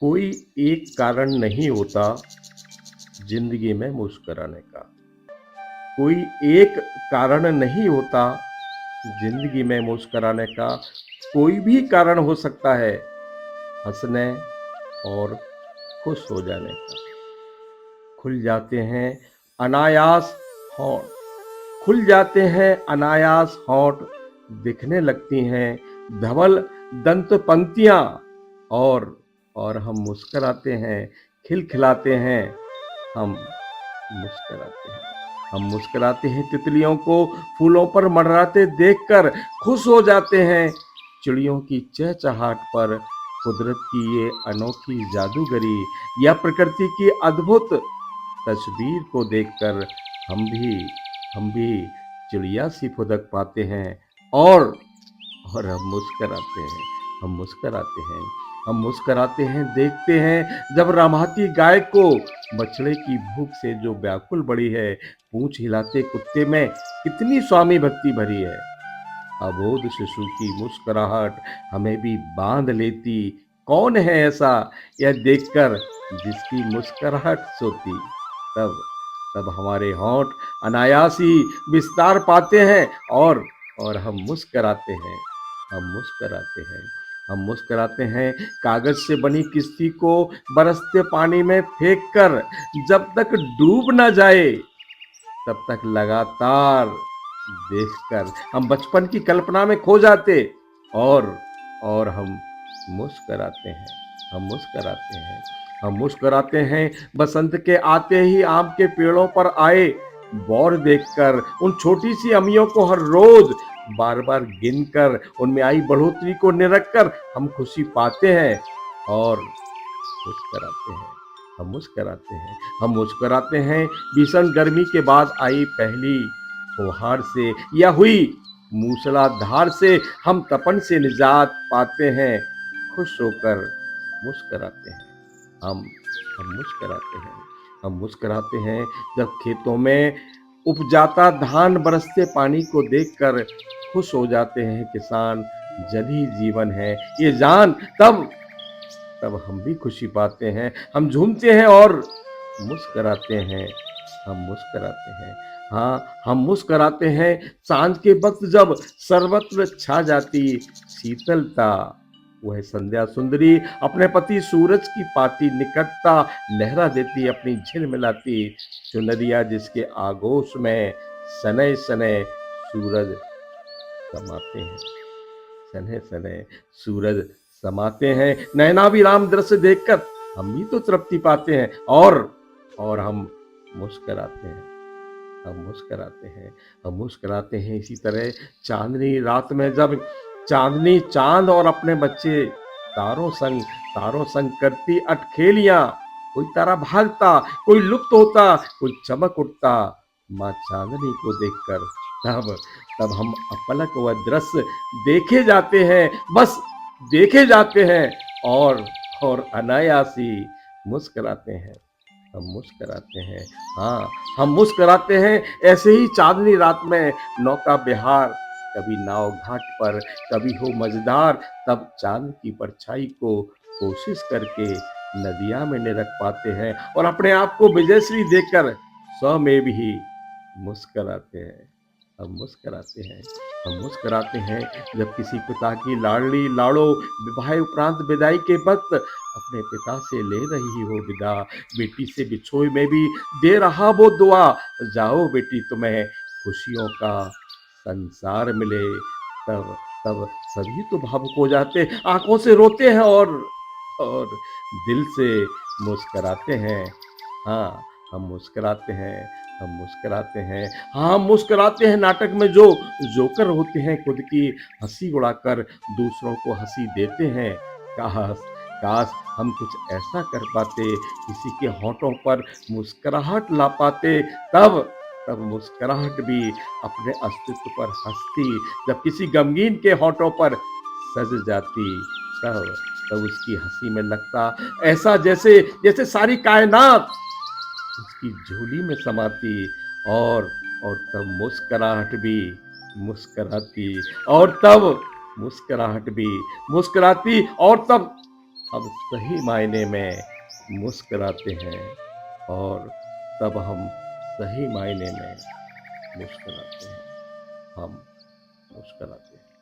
कोई एक कारण नहीं होता जिंदगी में मुस्कुराने का। कोई एक कारण नहीं होता जिंदगी में मुस्कुराने का। कोई भी कारण हो सकता है हंसने और खुश हो जाने का। खुल जाते हैं अनायास होंठ, खुल जाते हैं अनायास होंठ, दिखने लगती हैं धवल दंत पंक्तियां। और हम मुस्कुराते हैं, खिलखिलाते हैं, हम मुस्कुराते हैं। हम मुस्कुराते हैं तितलियों को फूलों पर मंडराते देखकर खुश हो जाते हैं। चिड़ियों की चहचहाट पर कुदरत की ये अनोखी जादूगरी या प्रकृति की अद्भुत तस्वीर को देखकर हम भी चिड़िया सी फुदक पाते हैं। और हम मुस्कुराते हैं, हम मुस्कुराते हैं, हम मुस्कुराते हैं, देखते हैं जब रमाती गाय को बछड़े की भूख से जो व्याकुल बड़ी है, पूंछ हिलाते कुत्ते में कितनी स्वामी भक्ति भरी है। अबोध शिशु की मुस्कुराहट हमें भी बांध लेती। कौन है ऐसा यह देखकर जिसकी मुस्कुराहट सोती। तब तब हमारे होंठ अनायास ही विस्तार पाते हैं। और हम मुस्कुराते हैं, हम मुस्कुराते हैं, हम मुस्कुराते हैं। कागज से बनी किस्ती को बरसते पानी में फेंक कर जब तक डूब ना जाए तब तक लगातार देखकर हम बचपन की कल्पना में खो जाते। और हम मुस्कुराते हैं, हम मुस्कुराते हैं, हम मुस्कुराते हैं। बसंत के आते ही आम के पेड़ों पर आए बौर देखकर उन छोटी सी अमियों को हर रोज बार बार गिनकर उनमें आई बढ़ोतरी को निरख कर हम खुशी पाते हैं। और मुस्कुराते हैं, हम मुस्कुराते हैं, हम मुस्कुराते हैं। भीषण गर्मी के बाद आई पहली फुहार से या हुई मूसलाधार से हम तपन से निजात पाते हैं। खुश होकर मुस्कुराते हैं, हम मुस्कुराते हैं, हम मुस्कुराते हैं। जब खेतों में उपजाता धान बरसते पानी को देखकर खुश हो जाते हैं किसान। जल ही जीवन है ये जान तब हम भी खुशी पाते हैं। हम झूमते हैं और मुस्कुराते हैं, हम मुस्कुराते हैं। हाँ, हम मुस्कुराते हैं। सांझ के वक्त जब सर्वत्र छा जाती शीतलता, वह संध्या सुंदरी अपने पति सूरज की पाती निकटता लहरा देती अपनी झिलमिलाती चुनरिया जिसके आगोश में सनय सनय सूरज समाते हैं, सने सने सूरज समाते हैं। नयनाभिराम दृश्य देखकर हम भी तो तृप्ति पाते हैं। और हम मुस्कुराते हैं, हम मुस्कुराते हैं, हम मुस्कुराते हैं। इसी तरह चांदनी रात में जब चांदनी चांद और अपने बच्चे तारों संग करती अटखेलियां। कोई तारा भागता, कोई लुप्त होता, कोई चमक उठता माँ चांदनी को देखकर। तब हम अपलक व दृश्य देखे जाते हैं, बस देखे जाते हैं। और अनायासी मुस्कुराते हैं, हम मुस्कुराते हैं। हाँ, हम मुस्कुराते हैं। ऐसे ही चांदनी रात में नौका विहार, कभी नाव घाट पर, कभी हो मझधार। तब चांद की परछाई को कोशिश करके नदिया में निरख पाते हैं और अपने आप को विजयश्री देखकर स्वयं भी मुस्कुराते हैं, हम मुस्कुराते हैं, हम मुस्कुराते हैं। जब किसी पिता की लाडली लाड़ो विवाह उपरांत विदाई के वक्त अपने पिता से ले रही हो विदा, बेटी से बिछोई में भी दे रहा वो दुआ, जाओ बेटी तुम्हें खुशियों का संसार मिले। तब सभी तो भावुक हो जाते, आंखों से रोते हैं और दिल से मुस्कुराते हैं। हाँ, हम मुस्कुराते हैं, हम मुस्कुराते हैं। हाँ, हम मुस्कुराते हैं। नाटक में जो जोकर होते हैं खुद की हंसी उड़ाकर दूसरों को हंसी देते हैं। काश काश हम कुछ ऐसा कर पाते, किसी के होठों पर मुस्कुराहट ला पाते। तब मुस्कुराहट भी अपने अस्तित्व पर हंसती। जब किसी गमगीन के होठों पर सज जाती तब उसकी हंसी में लगता ऐसा जैसे सारी कायनात उसकी झोली में समाती। और तब मुस्कुराहट भी मुस्कुराती। और तब मुस्कुराहट भी मुस्कुराती। और तब हम सही मायने में मुस्कुराते हैं और तब हम सही मायने में मुस्कुराते हैं। हम मुस्कुराते हैं।